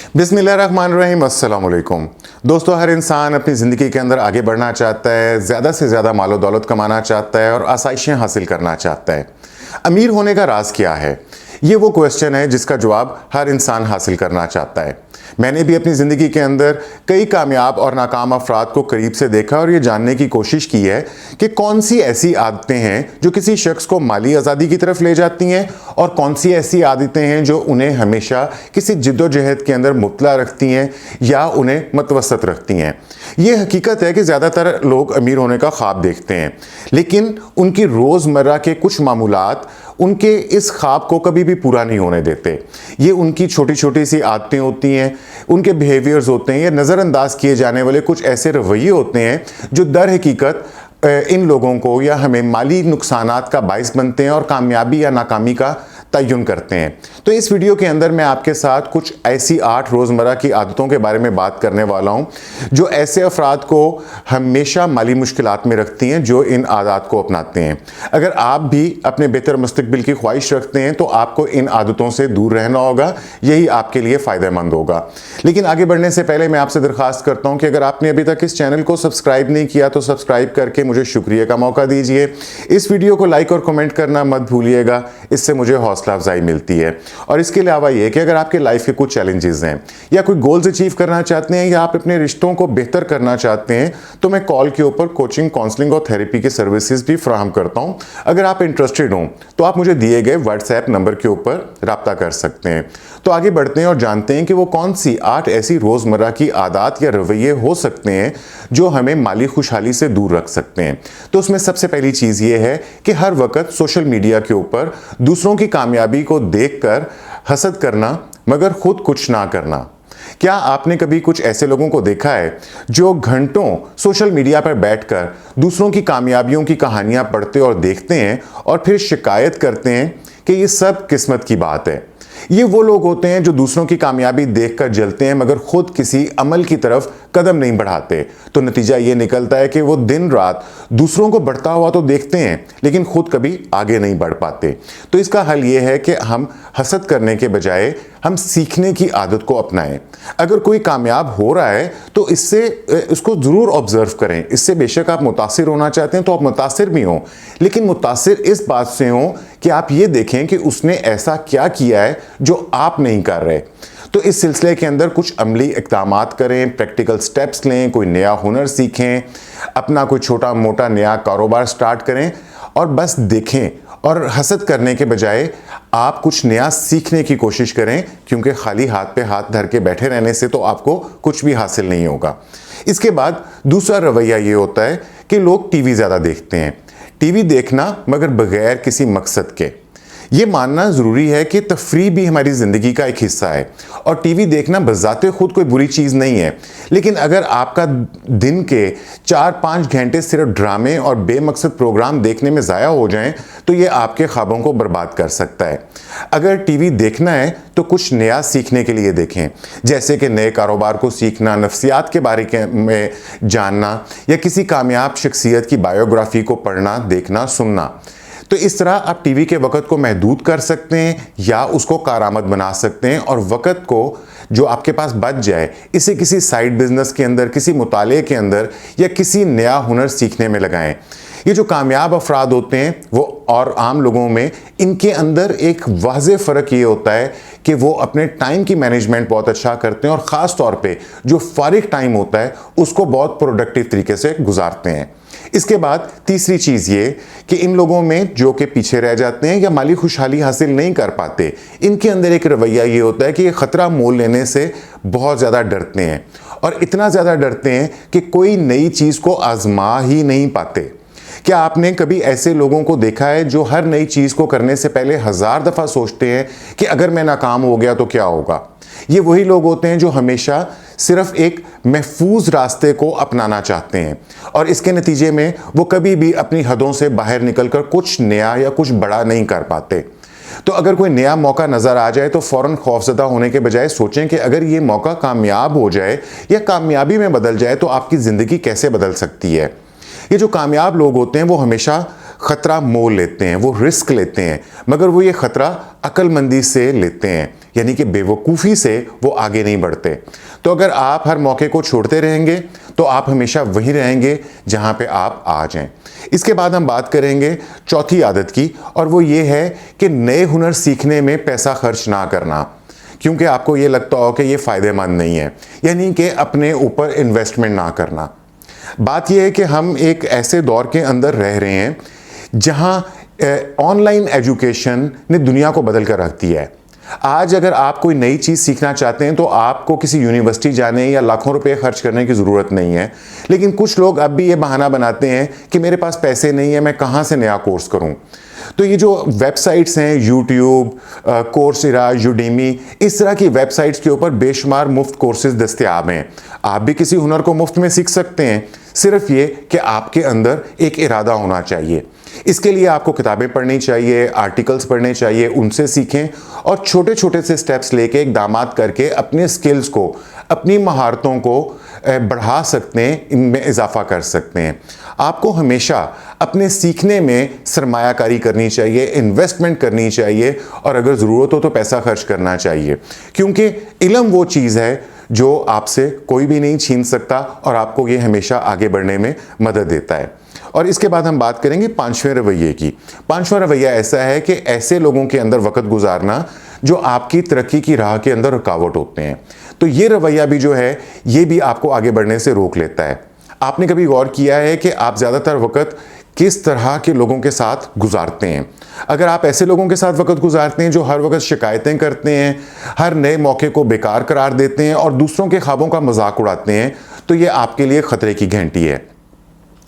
बिस्मिल्लाहिर्रहमानिर्रहीम, अस्सलाम वालेकुम। दोस्तों, हर इंसान अपनी ज़िंदगी के अंदर आगे बढ़ना चाहता है, ज़्यादा से ज़्यादा मालो दौलत कमाना चाहता है और आसाइशें हासिल करना चाहता है। अमीर होने का राज क्या है? ये वो क्वेश्चन है जिसका जवाब हर इंसान हासिल करना चाहता है। मैंने भी अपनी ज़िंदगी के अंदर कई कामयाब और नाकाम अफराद को करीब से देखा और ये जानने की कोशिश की है कि कौन सी ऐसी आदतें हैं जो किसी शख्स को माली आज़ादी की तरफ ले जाती हैं और कौन सी ऐसी आदतें हैं जो उन्हें हमेशा किसी जिद्दोजहद के अंदर मुब्तला रखती हैं या उन्हें मतवसत रखती हैं। ये हकीकत है कि ज़्यादातर लोग अमीर होने का ख्वाब देखते हैं, लेकिन उनकी रोज़मर्रा के कुछ मामूलात उनके इस ख्वाब को कभी भी पूरा नहीं होने देते। ये उनकी छोटी छोटी सी आदतें होती हैं, उनके बिहेवियर्स होते हैं या नज़रअंदाज किए जाने वाले कुछ ऐसे रवैये होते हैं जो दर हकीकत इन लोगों को या हमें माली नुकसानात का बाइस बनते हैं और कामयाबी या नाकामी का तयन करते हैं। तो इस वीडियो के अंदर मैं आपके साथ कुछ ऐसी 8 रोज़मर्रा की आदतों के बारे में बात करने वाला हूं जो ऐसे अफराद को हमेशा माली मुश्किलात में रखती हैं जो इन आदत को अपनाते हैं। अगर आप भी अपने बेहतर मुस्तकबिल की ख्वाहिश रखते हैं तो आपको इन आदतों से दूर रहना होगा, यही आपके लिए फ़ायदेमंद होगा। लेकिन आगे बढ़ने से पहले मैं आपसे दरख्वास्त करता हूँ कि अगर आपने अभी तक इस चैनल को सब्सक्राइब नहीं किया तो सब्सक्राइब करके मुझे शुक्रिया का मौका दीजिए। इस वीडियो को लाइक और कमेंट करना मत भूलिएगा, इससे मुझे हौसला अफजाई मिलती है। और इसके अलावा ये कि अगर आपके लाइफ के कुछ चैलेंजेस हैं या कोई गोल्स अचीव करना चाहते हैं या आप अपने रिश्तों को बेहतर करना चाहते हैं तो मैं कॉल के ऊपर कोचिंग, काउंसलिंग और थेरेपी की सर्विसेज भी फराहम करता हूं। अगर आप इंटरेस्टेड हों तो आप मुझे दिए गए व्हाट्सएप नंबर के ऊपर राब्ता कर सकते हैं। तो आगे बढ़ते हैं और जानते हैं कि वो कौन सी 8 ऐसी रोज़मर्रा की आदत या रवैये हो सकते हैं जो हमें माली खुशहाली से दूर रख सकते हैं। तो उसमें सबसे पहली चीज़ ये है कि हर वक्त सोशल मीडिया के ऊपर दूसरों की कामयाबी को देखकर हसद करना मगर खुद कुछ ना करना। क्या आपने कभी कुछ ऐसे लोगों को देखा है जो घंटों सोशल मीडिया पर बैठकर दूसरों की कामयाबियों की कहानियां पढ़ते और देखते हैं और फिर शिकायत करते हैं कि ये सब किस्मत की बात है? ये वो लोग होते हैं जो दूसरों की कामयाबी देखकर जलते हैं मगर खुद किसी अमल की तरफ कदम नहीं बढ़ाते। तो नतीजा ये निकलता है कि वो दिन रात दूसरों को बढ़ता हुआ तो देखते हैं लेकिन खुद कभी आगे नहीं बढ़ पाते। तो इसका हल ये है कि हम हसद करने के बजाय हम सीखने की आदत को अपनाएं। अगर कोई कामयाब हो रहा है तो इससे उसको ज़रूर ऑब्जर्व करें। इससे बेशक आप मुतासिर होना चाहते हैं तो आप मुतासिर भी हों, लेकिन मुतासिर इस बात से हों कि आप ये देखें कि उसने ऐसा क्या किया है जो आप नहीं कर रहे। तो इस सिलसिले के अंदर कुछ अमली इक़दामात करें, प्रैक्टिकल स्टेप्स लें, कोई नया हुनर सीखें, अपना कोई छोटा मोटा नया कारोबार स्टार्ट करें और बस देखें और हसद करने के बजाय आप कुछ नया सीखने की कोशिश करें, क्योंकि खाली हाथ पे हाथ धर के बैठे रहने से तो आपको कुछ भी हासिल नहीं होगा। इसके बाद दूसरा रवैया ये होता है कि लोग टीवी ज़्यादा देखते हैं। टीवी देखना मगर बगैर किसी मकसद के। ये मानना ज़रूरी है कि तफरीह भी हमारी ज़िंदगी का एक हिस्सा है और टीवी देखना बज़ाते खुद कोई बुरी चीज़ नहीं है, लेकिन अगर आपका दिन के 4-5 घंटे सिर्फ ड्रामे और बेमकसद प्रोग्राम देखने में ज़ाया हो जाएं तो ये आपके ख्वाबों को बर्बाद कर सकता है। अगर टीवी देखना है तो कुछ नया सीखने के लिए देखें, जैसे कि नए कारोबार को सीखना, नफ्सियात के बारे में जानना या किसी कामयाब शख्सियत की बायोग्राफी को पढ़ना, देखना, सुनना। तो इस तरह आप टीवी के वक़्त को महदूद कर सकते हैं या उसको कारआमद बना सकते हैं और वक़्त को जो आपके पास बच जाए इसे किसी साइड बिजनेस के अंदर, किसी मुताले के अंदर या किसी नया हुनर सीखने में लगाएं। ये जो कामयाब अफराद होते हैं वो और आम लोगों में, इनके अंदर एक वाज़ेह फ़र्क ये होता है कि वो अपने टाइम की मैनेजमेंट बहुत अच्छा करते हैं और ख़ास तौर पे जो फारिग टाइम होता है उसको बहुत प्रोडक्टिव तरीके से गुजारते हैं। इसके बाद तीसरी चीज़ ये कि इन लोगों में जो कि पीछे रह जाते हैं या माली खुशहाली हासिल नहीं कर पाते, इनके अंदर एक रवैया ये होता है कि ये ख़तरा मोल लेने से बहुत ज़्यादा डरते हैं और इतना ज़्यादा डरते हैं कि कोई नई चीज़ को आजमा ही नहीं पाते। क्या आपने कभी ऐसे लोगों को देखा है जो हर नई चीज़ को करने से पहले 1000 दफ़ा सोचते हैं कि अगर मैं नाकाम हो गया तो क्या होगा? ये वही लोग होते हैं जो हमेशा सिर्फ एक महफूज रास्ते को अपनाना चाहते हैं और इसके नतीजे में वो कभी भी अपनी हदों से बाहर निकलकर कुछ नया या कुछ बड़ा नहीं कर पाते। तो अगर कोई नया मौका नज़र आ जाए तो फ़ौरन खौफज़दा होने के बजाय सोचें कि अगर ये मौका कामयाब हो जाए या कामयाबी में बदल जाए तो आपकी ज़िंदगी कैसे बदल सकती है। ये जो कामयाब लोग होते हैं वो हमेशा खतरा मोल लेते हैं, वो रिस्क लेते हैं, मगर वो ये खतरा अक्लमंदी से लेते हैं, यानी कि बेवकूफ़ी से वो आगे नहीं बढ़ते। तो अगर आप हर मौके को छोड़ते रहेंगे तो आप हमेशा वहीं रहेंगे जहां पे आप आज हैं। इसके बाद हम बात करेंगे चौथी आदत की, और वो ये है कि नए हुनर सीखने में पैसा खर्च ना करना, क्योंकि आपको ये लगता हो कि ये फ़ायदेमंद नहीं है, यानी कि अपने ऊपर इन्वेस्टमेंट ना करना। बात यह है कि हम एक ऐसे दौर के अंदर रह रहे हैं जहां ऑनलाइन एजुकेशन ने दुनिया को बदल कर रख दिया है। आज अगर आप कोई नई चीज़ सीखना चाहते हैं तो आपको किसी यूनिवर्सिटी जाने या लाखों रुपए खर्च करने की ज़रूरत नहीं है। लेकिन कुछ लोग अब भी ये बहाना बनाते हैं कि मेरे पास पैसे नहीं है, मैं कहाँ से नया कोर्स करूँ। तो ये जो वेबसाइट्स हैं, यूट्यूब, कोर्सेरा, यूडेमी, इस तरह की वेबसाइट्स के ऊपर बेशुमार मुफ्त कोर्सेज दस्तयाब हैं। आप भी किसी हुनर को मुफ्त में सीख सकते हैं, सिर्फ ये कि आपके अंदर एक इरादा होना चाहिए। इसके लिए आपको किताबें पढ़नी चाहिए, आर्टिकल्स पढ़ने चाहिए, उनसे सीखें और छोटे छोटे से स्टेप्स लेके इक़दामात करके अपने स्किल्स को, अपनी महारतों को बढ़ा सकते हैं, इनमें इजाफा कर सकते हैं। आपको हमेशा अपने सीखने में सरमायाकारी करनी चाहिए, इन्वेस्टमेंट करनी चाहिए, और अगर ज़रूरत हो तो पैसा खर्च करना चाहिए, क्योंकि इल्म वो चीज़ है जो आपसे कोई भी नहीं छीन सकता और आपको ये हमेशा आगे बढ़ने में मदद देता है। और इसके बाद हम बात करेंगे पांचवें रवैये की। पांचवा रवैया ऐसा है कि ऐसे लोगों के अंदर वक्त गुजारना जो आपकी तरक्की की राह के अंदर रुकावट होते हैं। तो ये रवैया भी जो है ये भी आपको आगे बढ़ने से रोक लेता है। आपने कभी गौर किया है कि आप ज़्यादातर वक्त किस तरह के लोगों के साथ गुजारते हैं? अगर आप ऐसे लोगों के साथ वक्त गुजारते हैं जो हर वक्त शिकायतें करते हैं, हर नए मौके को बेकार करार देते हैं और दूसरों के ख्वाबों का मजाक उड़ाते हैं, तो ये आपके लिए खतरे की घंटी है।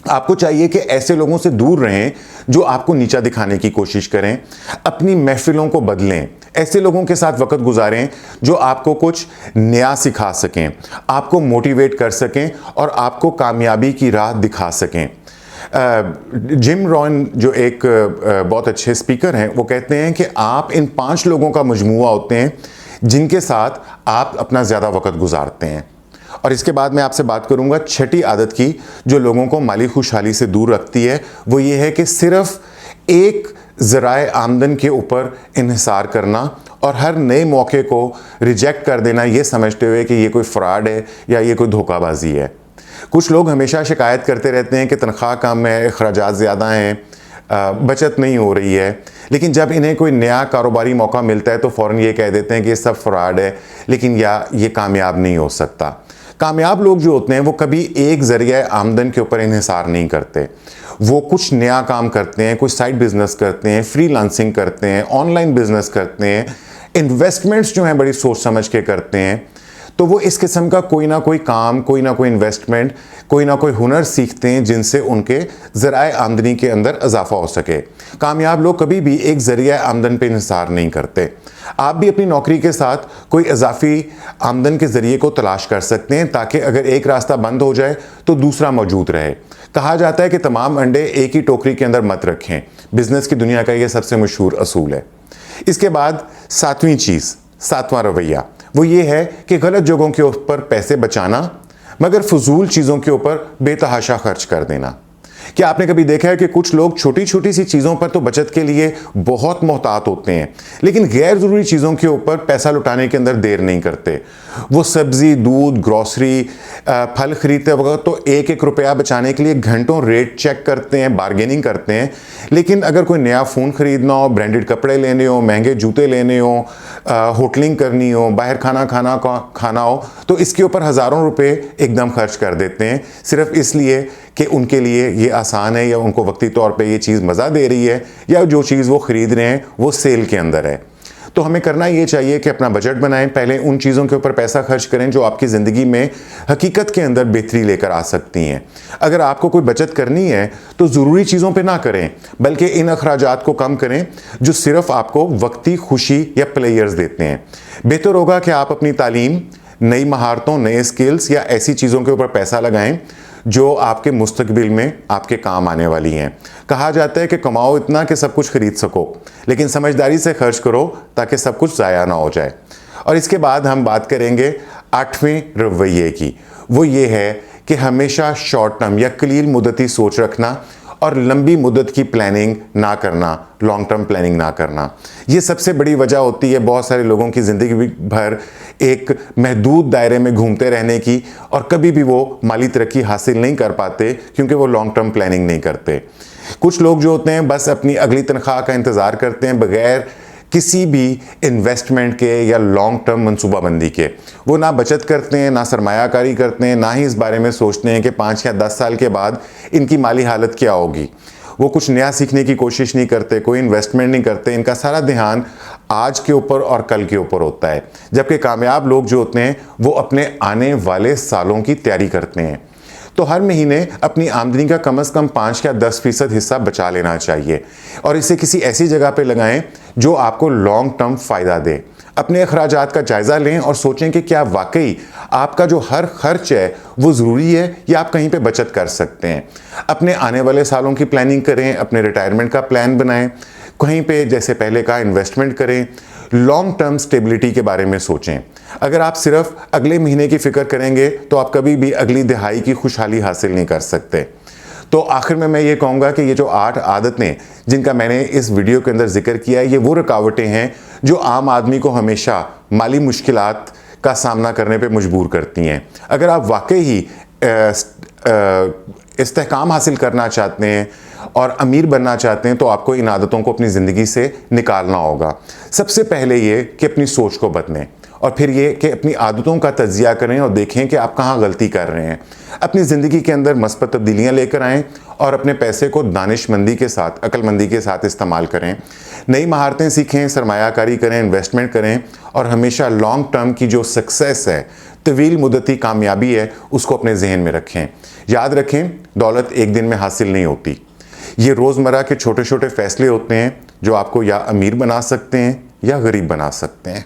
आपको चाहिए कि ऐसे लोगों से दूर रहें जो आपको नीचा दिखाने की कोशिश करें। अपनी महफिलों को बदलें, ऐसे लोगों के साथ वक्त गुजारें जो आपको कुछ नया सिखा सकें, आपको मोटिवेट कर सकें और आपको कामयाबी की राह दिखा सकें। जिम रॉन जो एक बहुत अच्छे स्पीकर हैं, वो कहते हैं कि आप इन 5 लोगों का मजमूआ होते हैं जिनके साथ आप अपना ज़्यादा वक्त गुजारते हैं। और इसके बाद मैं आपसे बात करूंगा छठी आदत की जो लोगों को माली खुशहाली से दूर रखती है। वो ये है कि सिर्फ एक ज़राए आमदन के ऊपर इन्हिसार करना और हर नए मौके को रिजेक्ट कर देना, ये समझते हुए कि ये कोई फ्रॉड है या ये कोई धोखाबाजी है। कुछ लोग हमेशा शिकायत करते रहते हैं कि तनख्वाह कम है, अखराजात ज़्यादा हैं, बचत नहीं हो रही है, लेकिन जब इन्हें कोई नया कारोबारी मौका मिलता है तो फ़ौरन ये कह देते हैं कि ये सब फ्रॉड है, लेकिन या ये कामयाब नहीं हो सकता। कामयाब लोग जो होते हैं वो कभी एक ज़रिया आमदन के ऊपर इन्हिसार नहीं करते। वो कुछ नया काम करते हैं, कुछ साइड बिजनेस करते हैं, फ्रीलांसिंग करते हैं, ऑनलाइन बिजनेस करते हैं, इन्वेस्टमेंट्स जो हैं बड़ी सोच समझ के करते हैं। तो वो इस किस्म का कोई ना कोई काम, कोई ना कोई इन्वेस्टमेंट, कोई ना कोई हुनर सीखते हैं जिनसे उनके ज़राए आमदनी के अंदर इजाफा हो सके। कामयाब लोग कभी भी एक ज़रिया आमदन पे इन्हिसार नहीं करते। आप भी अपनी नौकरी के साथ कोई इजाफी आमदन के ज़रिए को तलाश कर सकते हैं ताकि अगर एक रास्ता बंद हो जाए तो दूसरा मौजूद रहे। कहा जाता है कि तमाम अंडे एक ही टोकरी के अंदर मत रखें। बिजनेस की दुनिया का ये सबसे मशहूर असूल है। इसके बाद सातवीं चीज़, सातवां रवैया, वो ये है कि गलत जगहों के ऊपर पैसे बचाना मगर फजूल चीज़ों के ऊपर बेतहाशा खर्च कर देना। क्या आपने कभी देखा है कि कुछ लोग छोटी छोटी सी चीज़ों पर तो बचत के लिए बहुत मोहतात होते हैं, लेकिन गैर ज़रूरी चीज़ों के ऊपर पैसा लुटाने के अंदर देर नहीं करते। वो सब्ज़ी, दूध, ग्रॉसरी, फल खरीदते वक्त तो एक एक रुपया बचाने के लिए घंटों रेट चेक करते हैं, बार्गेनिंग करते हैं, लेकिन अगर कोई नया फ़ोन ख़रीदना हो, ब्रांडेड कपड़े लेने हो, महंगे जूते लेने हो, होटलिंग करनी हो, बाहर खाना हो, तो इसके ऊपर हज़ारों रुपये एकदम खर्च कर देते हैं, सिर्फ इसलिए कि उनके लिए ये आसान है या उनको वक्ती तौर पे ये चीज़ मज़ा दे रही है या जो चीज़ वो ख़रीद रहे हैं वो सेल के अंदर है। तो हमें करना ये चाहिए कि अपना बजट बनाएं, पहले उन चीज़ों के ऊपर पैसा खर्च करें जो आपकी ज़िंदगी में हकीकत के अंदर बेहतरी लेकर आ सकती हैं। अगर आपको कोई बचत करनी है तो ज़रूरी चीज़ों पे ना करें, बल्कि इन अखराजात को कम करें जो सिर्फ आपको वक्ती खुशी या प्लेयर्स देते हैं। बेहतर होगा कि आप अपनी तालीम, नई महारतों, नए स्किल्स या ऐसी चीज़ों के ऊपर पैसा लगाएं जो आपके मुस्तकबिल में आपके काम आने वाली हैं। कहा जाता है कि कमाओ इतना कि सब कुछ खरीद सको, लेकिन समझदारी से खर्च करो ताकि सब कुछ ज़ाया ना हो जाए। और इसके बाद हम बात करेंगे 8वें रवैये की। वो ये है कि हमेशा शॉर्ट टर्म या कलील मुद्दती सोच रखना और लंबी मुद्दत की प्लानिंग ना करना, लॉन्ग टर्म प्लानिंग ना करना, ये सबसे बड़ी वजह होती है बहुत सारे लोगों की ज़िंदगी भर एक महदूद दायरे में घूमते रहने की, और कभी भी वो माली तरक्की हासिल नहीं कर पाते क्योंकि वो लॉन्ग टर्म प्लानिंग नहीं करते। कुछ लोग जो होते हैं बस अपनी अगली तनख्वाह का इंतज़ार करते हैं बगैर किसी भी इन्वेस्टमेंट के या लॉन्ग टर्म मनसूबाबंदी के। वो ना बचत करते हैं, ना सरमायाकारी करते हैं, ना ही इस बारे में सोचते हैं कि 5 या 10 साल के बाद इनकी माली हालत क्या होगी। वो कुछ नया सीखने की कोशिश नहीं करते, कोई इन्वेस्टमेंट नहीं करते, इनका सारा ध्यान आज के ऊपर और कल के ऊपर होता है। जबकि कामयाब लोग जो होते हैं वो अपने आने वाले सालों की तैयारी करते हैं। तो हर महीने अपनी आमदनी का कम से कम 5 या 10% हिस्सा बचा लेना चाहिए और इसे किसी ऐसी जगह पे लगाएं जो आपको लॉन्ग टर्म फ़ायदा दे। अपने अखराजात का जायज़ा लें और सोचें कि क्या वाकई आपका जो हर खर्च है वो ज़रूरी है या आप कहीं पे बचत कर सकते हैं। अपने आने वाले सालों की प्लानिंग करें, अपने रिटायरमेंट का प्लान बनाएं, कहीं पे जैसे पहले कहा इन्वेस्टमेंट करें, लॉन्ग टर्म स्टेबिलिटी के बारे में सोचें। अगर आप सिर्फ अगले महीने की फ़िक्र करेंगे तो आप कभी भी अगली दिहाई की खुशहाली हासिल नहीं कर सकते। तो आखिर में मैं ये कहूँगा कि ये जो 8 आदतें जिनका मैंने इस वीडियो के अंदर जिक्र किया है, ये वो रुकावटें हैं जो आम आदमी को हमेशा माली मुश्किलात का सामना करने पे मजबूर करती हैं। अगर आप वाकई ही इस्तेहकाम हासिल करना चाहते हैं और अमीर बनना चाहते हैं तो आपको इन आदतों को अपनी ज़िंदगी से निकालना होगा। सबसे पहले ये कि अपनी सोच को बदलें और फिर ये कि अपनी आदतों का तज्जिया करें और देखें कि आप कहाँ गलती कर रहे हैं। अपनी ज़िंदगी के अंदर मस्बत तब्दीलियाँ लेकर आएँ और अपने पैसे को दानिशमंदी के साथ, अक्लमंदी के साथ इस्तेमाल करें। नई महारतें सीखें, सरमायाकारी करें, इन्वेस्टमेंट करें और हमेशा लॉन्ग टर्म की जो सक्सेस है, तवील मुद्दती कामयाबी है, उसको अपने जहन में रखें। याद रखें, दौलत एक दिन में हासिल नहीं होती। ये रोज़मर्रा के छोटे छोटे फ़ैसले होते हैं जो आपको या अमीर बना सकते हैं या गरीब बना सकते हैं।